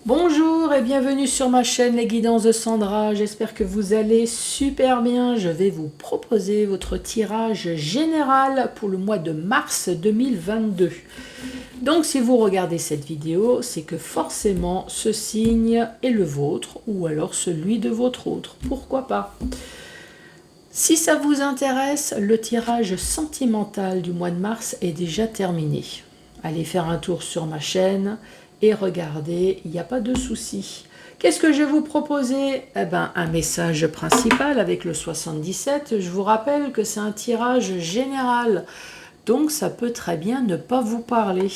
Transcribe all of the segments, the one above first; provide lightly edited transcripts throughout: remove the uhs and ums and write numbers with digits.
Bonjour et bienvenue sur ma chaîne Les Guidances de Sandra, j'espère que vous allez super bien. Je vais vous proposer votre tirage général pour le mois de mars 2022. Donc si vous regardez cette vidéo, c'est que forcément ce signe est le vôtre ou alors celui de votre autre, pourquoi pas. Si ça vous intéresse, le tirage sentimental du mois de mars est déjà terminé. Allez faire un tour sur ma chaîne et regardez, il n'y a pas de souci. Qu'est-ce que je vais vous proposer? Eh ben, un message principal avec le 77. Je vous rappelle que c'est un tirage général, donc ça peut très bien ne pas vous parler.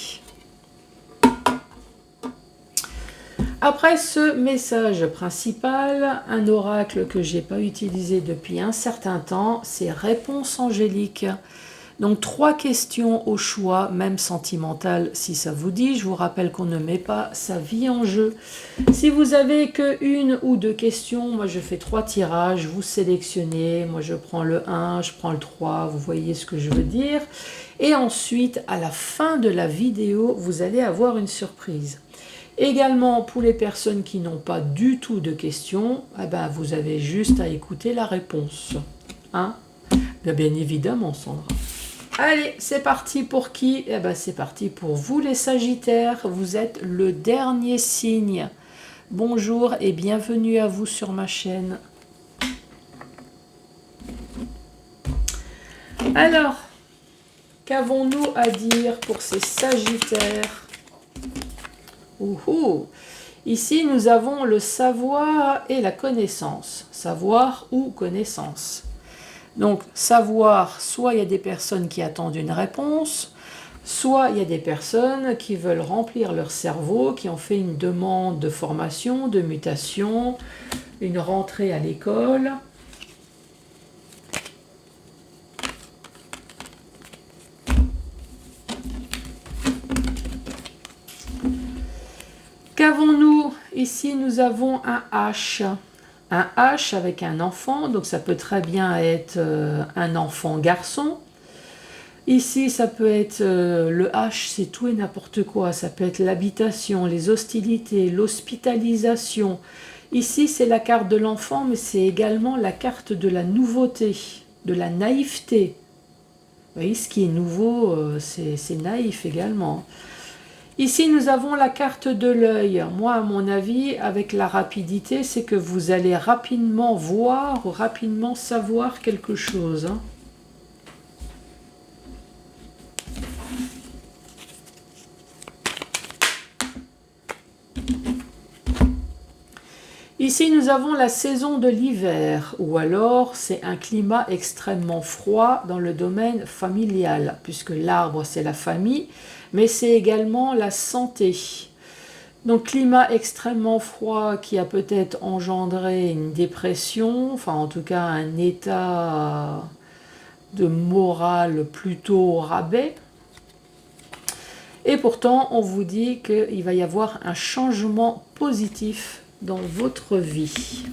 Après ce message principal, un oracle que j'ai pas utilisé depuis un certain temps, c'est Réponse angélique. Donc 3 questions au choix, même sentimentales si ça vous dit. Je vous rappelle qu'on ne met pas sa vie en jeu. Si vous avez que 1 ou 2 questions, moi je fais 3 tirages, vous sélectionnez. Moi je prends le 1, je prends le 3, vous voyez ce que je veux dire. Et ensuite, à la fin de la vidéo, vous allez avoir une surprise. Également, pour les personnes qui n'ont pas du tout de questions, eh ben, vous avez juste à écouter la réponse. Hein? Bien évidemment, Sandra. Allez, c'est parti pour qui? Eh ben, c'est parti pour vous les Sagittaires. Vous êtes le dernier signe. Bonjour et bienvenue à vous sur ma chaîne. Alors, qu'avons-nous à dire pour ces Sagittaires? Ici, nous avons le savoir et la connaissance. Savoir ou connaissance. Donc, savoir, soit il y a des personnes qui attendent une réponse, soit il y a des personnes qui veulent remplir leur cerveau, qui ont fait une demande de formation, de mutation, une rentrée à l'école. Qu'avons-nous? Ici, nous avons un H. Un H avec un enfant, donc ça peut très bien être un enfant garçon. Ici, ça peut être le H, c'est tout et n'importe quoi. Ça peut être l'habitation, les hostilités, l'hospitalisation. Ici, c'est la carte de l'enfant, mais c'est également la carte de la nouveauté, de la naïveté. Vous voyez, ce qui est nouveau, c'est naïf également. Ici, nous avons la carte de l'œil. Moi, à mon avis, avec la rapidité, c'est que vous allez rapidement voir ou rapidement savoir quelque chose. Ici, nous avons la saison de l'hiver, ou alors c'est un climat extrêmement froid dans le domaine familial, puisque l'arbre, c'est la famille, mais c'est également la santé. Donc, climat extrêmement froid qui a peut-être engendré une dépression, enfin en tout cas un état de morale plutôt au rabais. Et pourtant, on vous dit qu'il va y avoir un changement positif dans votre vie.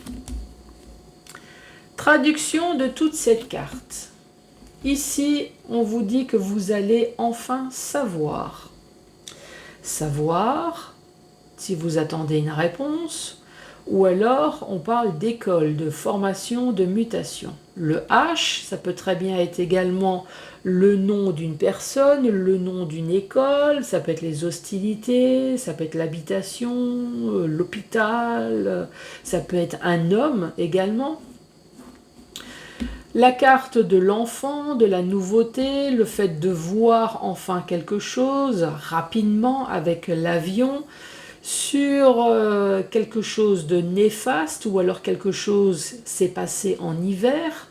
Traduction de toute cette carte. Ici, on vous dit que vous allez enfin savoir. Savoir si vous attendez une réponse, ou alors on parle d'école, de formation, de mutation. Le H, ça peut très bien être également le nom d'une personne, le nom d'une école, ça peut être les hostilités, ça peut être l'habitation, l'hôpital, ça peut être un homme également. La carte de l'enfant, de la nouveauté, le fait de voir enfin quelque chose rapidement avec l'avion, sur quelque chose de néfaste, ou alors quelque chose s'est passé en hiver,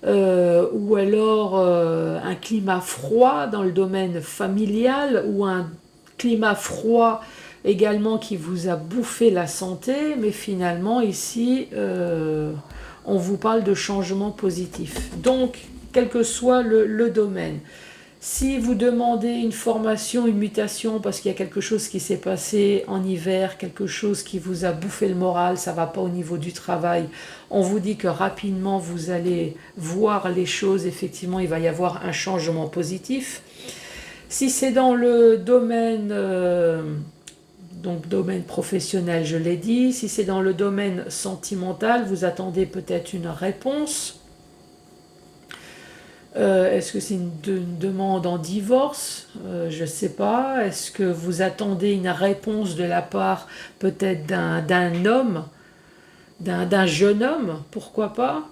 ou alors un climat froid dans le domaine familial, ou un climat froid également qui vous a bouffé la santé, mais finalement ici on vous parle de changement positif. Donc, quel que soit le domaine, si vous demandez une formation, une mutation, parce qu'il y a quelque chose qui s'est passé en hiver, quelque chose qui vous a bouffé le moral, ça ne va pas au niveau du travail, on vous dit que rapidement vous allez voir les choses, effectivement il va y avoir un changement positif. Si c'est dans le domaine Donc domaine professionnel, je l'ai dit. Si c'est dans le domaine sentimental, vous attendez peut-être une réponse. Est-ce que c'est une demande en divorce? Je ne sais pas. Est-ce que vous attendez une réponse de la part peut-être d'un homme, d'un jeune homme, pourquoi pas?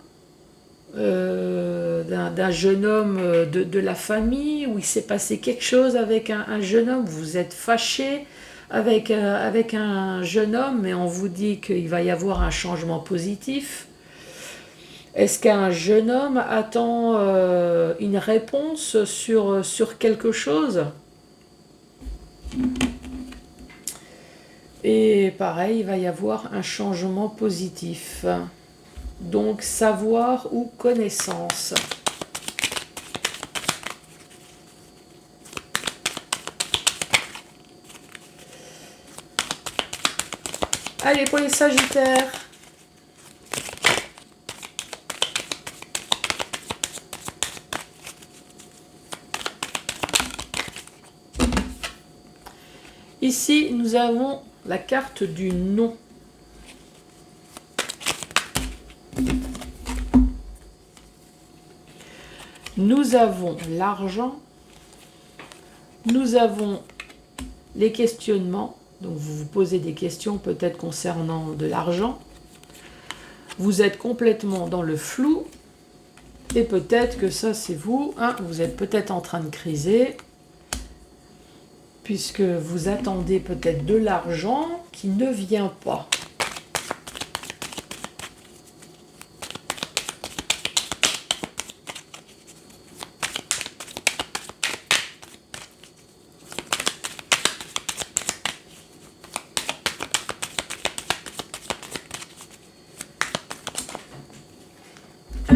D'un jeune homme de la famille, où il s'est passé quelque chose avec un jeune homme, vous êtes fâché avec un jeune homme, mais on vous dit qu'il va y avoir un changement positif. Est-ce qu'un jeune homme attend une réponse sur quelque chose? Et pareil, il va y avoir un changement positif. Donc, savoir ou connaissance. Allez, pour les Sagittaires. Ici, nous avons la carte du non. Nous avons l'argent. Nous avons les questionnements. Donc, vous vous posez des questions peut-être concernant de l'argent. Vous êtes complètement dans le flou. Et peut-être que ça, c'est vous. Hein, vous êtes peut-être en train de criser, puisque vous attendez peut-être de l'argent qui ne vient pas.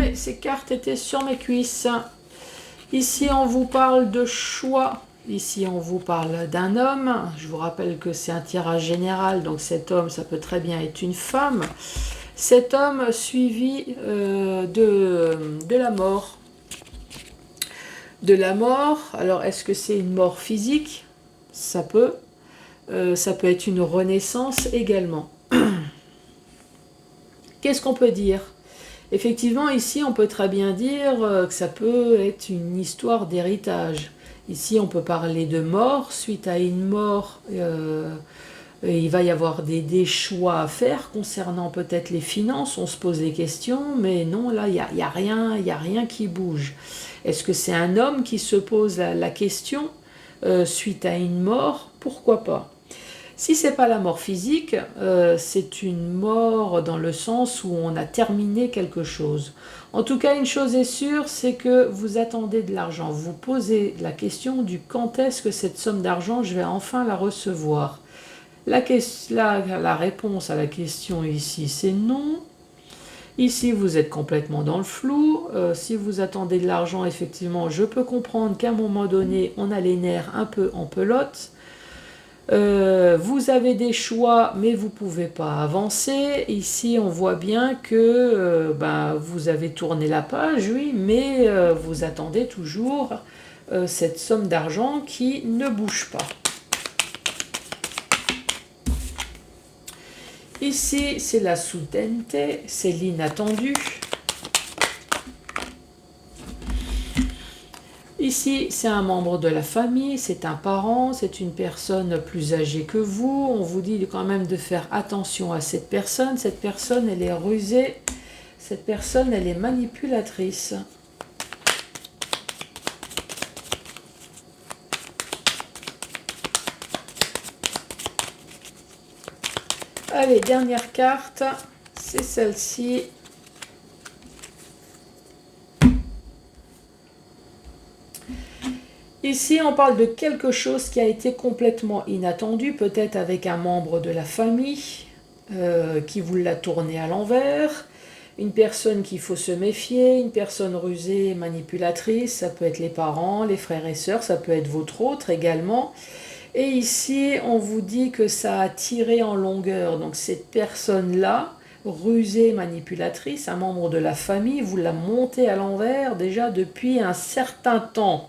Et ces cartes étaient sur mes cuisses. Ici, on vous parle de choix. Ici, on vous parle d'un homme. Je vous rappelle que c'est un tirage général, donc cet homme, ça peut très bien être une femme. Cet homme suivi de la mort. De la mort, alors est-ce que c'est une mort physique? Ça peut. Ça peut être une renaissance également. Qu'est-ce qu'on peut dire? Effectivement, ici, on peut très bien dire que ça peut être une histoire d'héritage. Ici, on peut parler de mort. Suite à une mort, il va y avoir des choix à faire concernant peut-être les finances. On se pose des questions, mais non, là, il n'y a rien qui bouge. Est-ce que c'est un homme qui se pose la question suite à une mort? Pourquoi pas? Si c'est pas la mort physique, c'est une mort dans le sens où on a terminé quelque chose. En tout cas, une chose est sûre, c'est que vous attendez de l'argent. Vous posez la question du quand est-ce que cette somme d'argent, je vais enfin la recevoir. La réponse à la question ici, c'est non. Ici, vous êtes complètement dans le flou. Si vous attendez de l'argent, effectivement, je peux comprendre qu'à un moment donné, on a les nerfs un peu en pelote. Vous avez des choix, mais vous ne pouvez pas avancer. Ici, on voit bien que vous avez tourné la page, oui, mais vous attendez toujours cette somme d'argent qui ne bouge pas. Ici, c'est la soudaineté, c'est l'inattendu. Ici, c'est un membre de la famille, c'est un parent, c'est une personne plus âgée que vous. On vous dit quand même de faire attention à cette personne. Cette personne, elle est rusée. Cette personne, elle est manipulatrice. Allez, dernière carte, c'est celle-ci. Ici, on parle de quelque chose qui a été complètement inattendu, peut-être avec un membre de la famille qui vous l'a tourné à l'envers, une personne qu'il faut se méfier, une personne rusée, manipulatrice, ça peut être les parents, les frères et sœurs, ça peut être votre autre également. Et ici, on vous dit que ça a tiré en longueur, donc cette personne-là, rusée, manipulatrice, un membre de la famille, vous l'a monté à l'envers déjà depuis un certain temps.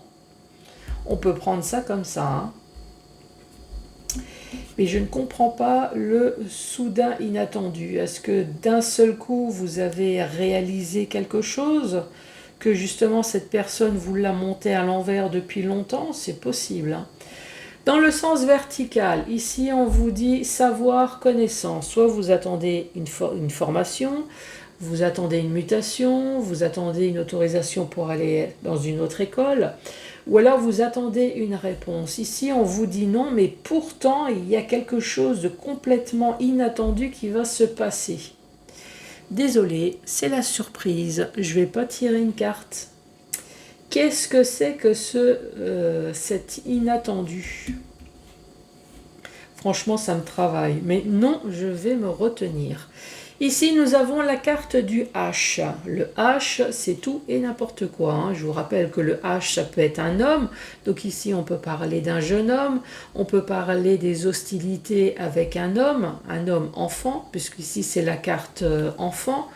On peut prendre ça comme ça. Hein. Mais je ne comprends pas le soudain inattendu. Est-ce que d'un seul coup, vous avez réalisé quelque chose? Que justement cette personne vous l'a monté à l'envers depuis longtemps? C'est possible, hein. Dans le sens vertical, ici on vous dit savoir, connaissance. Soit vous attendez une formation, vous attendez une mutation, vous attendez une autorisation pour aller dans une autre école, ou alors vous attendez une réponse. Ici on vous dit non, mais pourtant il y a quelque chose de complètement inattendu qui va se passer. Désolé, c'est la surprise, je ne vais pas tirer une carte. Qu'est-ce que c'est que cet inattendu? Franchement, ça me travaille. Mais non, je vais me retenir. Ici, nous avons la carte du H. Le H, c'est tout et n'importe quoi, hein. Je vous rappelle que le H, ça peut être un homme. Donc ici, on peut parler d'un jeune homme. On peut parler des hostilités avec un homme enfant, puisqu'ici, c'est la carte enfant.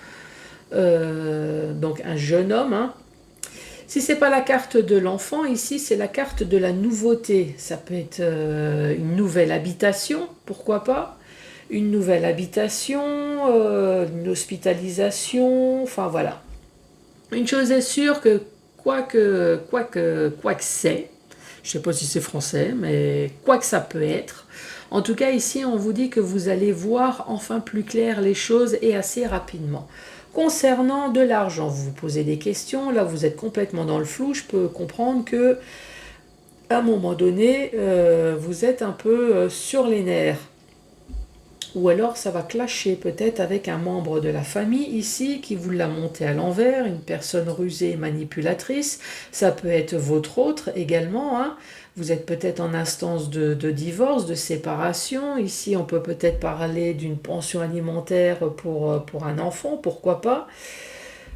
Donc un jeune homme, hein. Si ce n'est pas la carte de l'enfant, ici c'est la carte de la nouveauté. Ça peut être une nouvelle habitation, pourquoi pas? Une nouvelle habitation, une hospitalisation, enfin voilà. Une chose est sûre que quoi que c'est, je ne sais pas si c'est français, mais quoi que ça peut être, en tout cas ici on vous dit que vous allez voir enfin plus clair les choses et assez rapidement. Concernant de l'argent, vous vous posez des questions, là vous êtes complètement dans le flou, je peux comprendre que à un moment donné, vous êtes un peu sur les nerfs. Ou alors ça va clasher peut-être avec un membre de la famille ici qui vous l'a monté à l'envers, une personne rusée et manipulatrice. Ça peut être votre autre également, hein. Vous êtes peut-être en instance de divorce, de séparation. Ici, on peut peut-être parler d'une pension alimentaire pour un enfant, pourquoi pas.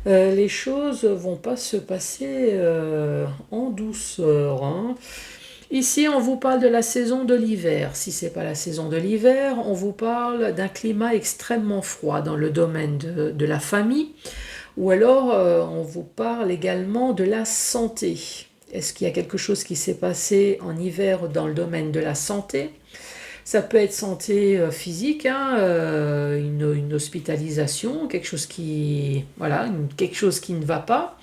Les choses vont pas se passer en douceur, hein. Ici, on vous parle de la saison de l'hiver. Si ce n'est pas la saison de l'hiver, on vous parle d'un climat extrêmement froid dans le domaine de la famille. Ou alors, on vous parle également de la santé. Est-ce qu'il y a quelque chose qui s'est passé en hiver dans le domaine de la santé? Ça peut être santé physique, hein, une hospitalisation, quelque chose voilà, quelque chose qui ne va pas.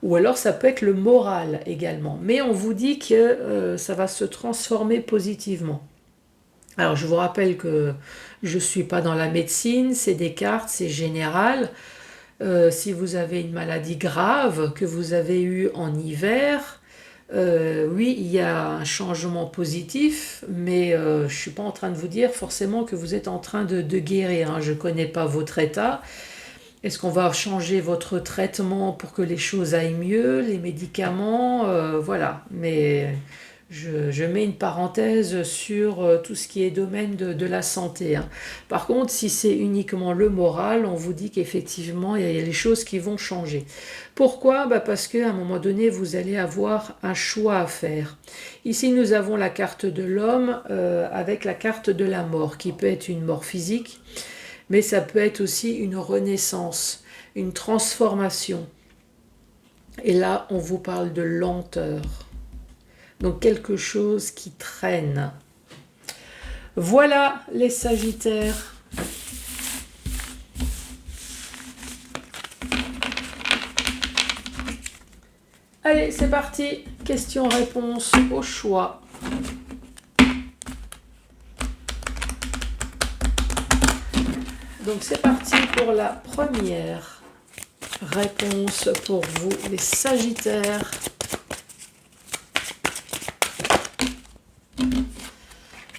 Ou alors ça peut être le moral également. Mais on vous dit que ça va se transformer positivement. Alors je vous rappelle que je ne suis pas dans la médecine, c'est des cartes, c'est général. Si vous avez une maladie grave que vous avez eue en hiver, oui, il y a un changement positif, mais je ne suis pas en train de vous dire forcément que vous êtes en train de guérir, hein. Je ne connais pas votre état. Est-ce qu'on va changer votre traitement pour que les choses aillent mieux, les médicaments, voilà. Mais je mets une parenthèse sur tout ce qui est domaine de la santé, hein. Par contre, si c'est uniquement le moral, on vous dit qu'effectivement, il y a les choses qui vont changer. Pourquoi? Parce qu'à un moment donné, vous allez avoir un choix à faire. Ici, nous avons la carte de l'homme avec la carte de la mort, qui peut être une mort physique, mais ça peut être aussi une renaissance, une transformation. Et là, on vous parle de lenteur. Donc quelque chose qui traîne. Voilà les Sagittaires. Allez, c'est parti. Question-réponse au choix. Donc c'est parti pour la première réponse pour vous, les Sagittaires.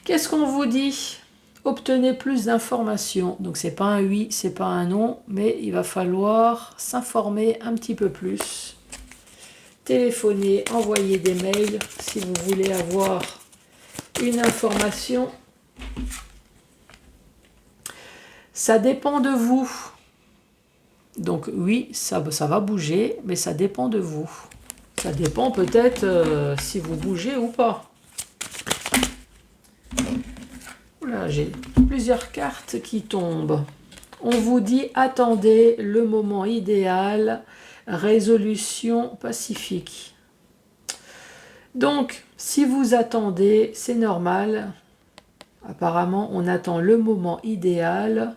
Qu'est-ce qu'on vous dit? Obtenez plus d'informations. Donc c'est pas un oui, c'est pas un non, mais il va falloir s'informer un petit peu plus. Téléphoner, envoyer des mails si vous voulez avoir une information. Ça dépend de vous. Donc oui, ça va bouger, mais ça dépend de vous. Ça dépend peut-être si vous bougez ou pas. Là, j'ai plusieurs cartes qui tombent. On vous dit attendez le moment idéal, résolution pacifique. Donc, si vous attendez, c'est normal. Apparemment, on attend le moment idéal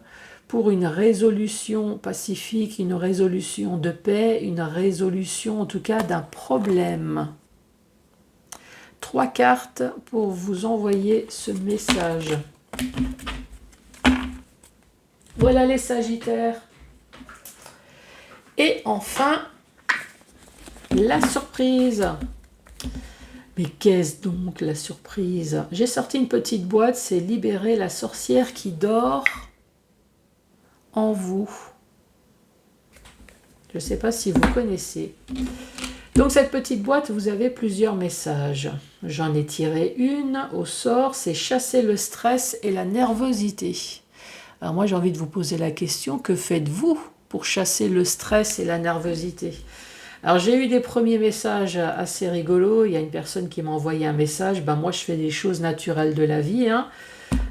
pour une résolution pacifique, une résolution de paix, une résolution en tout cas d'un problème. 3 cartes pour vous envoyer ce message. Voilà les Sagittaires. Et enfin, la surprise. Mais qu'est-ce donc la surprise? J'ai sorti une petite boîte, c'est libérer la sorcière qui dort en vous. Je ne sais pas si vous connaissez. Donc cette petite boîte, vous avez plusieurs messages. J'en ai tiré une au sort, c'est chasser le stress et la nervosité. Alors moi j'ai envie de vous poser la question, que faites-vous pour chasser le stress et la nervosité? Alors j'ai eu des premiers messages assez rigolos. Il y a une personne qui m'a envoyé un message. Ben, moi je fais des choses naturelles de la vie. Hein.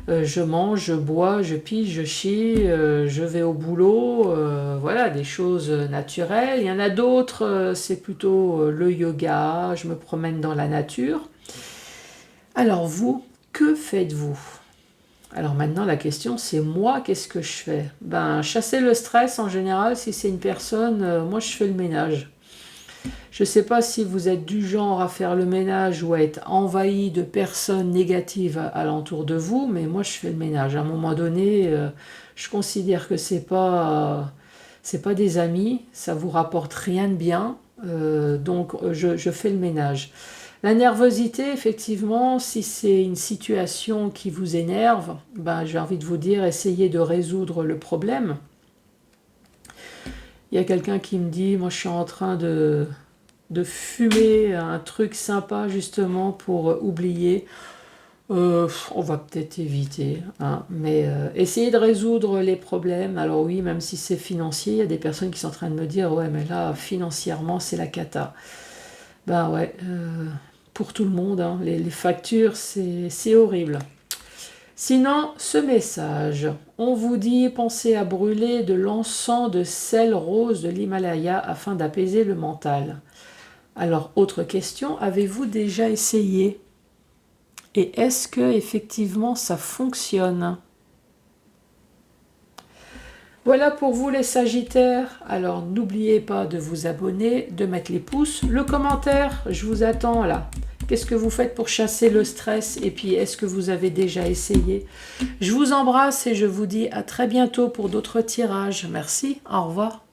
Je mange, je bois, je pige, je chie, je vais au boulot. Voilà, des choses naturelles. Il y en a d'autres, c'est plutôt le yoga. Je me promène dans la nature. Alors vous, que faites-vous? Alors maintenant la question c'est moi, qu'est-ce que je fais? Ben chasser le stress en général, si c'est une personne, moi je fais le ménage. Je ne sais pas si vous êtes du genre à faire le ménage ou à être envahi de personnes négatives alentour de vous, mais moi je fais le ménage. À un moment donné, je considère que c'est pas des amis, ça vous rapporte rien de bien, donc je fais le ménage. La nervosité, effectivement, si c'est une situation qui vous énerve, ben, j'ai envie de vous dire, essayez de résoudre le problème. Il y a quelqu'un qui me dit, moi je suis en train de fumer un truc sympa justement pour oublier. On va peut-être éviter, hein, mais essayer de résoudre les problèmes. Alors oui, même si c'est financier, il y a des personnes qui sont en train de me dire ouais mais là financièrement c'est la cata. Ben ouais, pour tout le monde, hein, les factures c'est horrible. Sinon, ce message, on vous dit pensez à brûler de l'encens de sel rose de l'Himalaya afin d'apaiser le mental. Alors, autre question, avez-vous déjà essayé? Et est-ce que effectivement ça fonctionne? Voilà pour vous les Sagittaires. Alors, n'oubliez pas de vous abonner, de mettre les pouces, le commentaire, je vous attends là. Qu'est-ce que vous faites pour chasser le stress? Et puis, est-ce que vous avez déjà essayé? Je vous embrasse et je vous dis à très bientôt pour d'autres tirages. Merci, au revoir.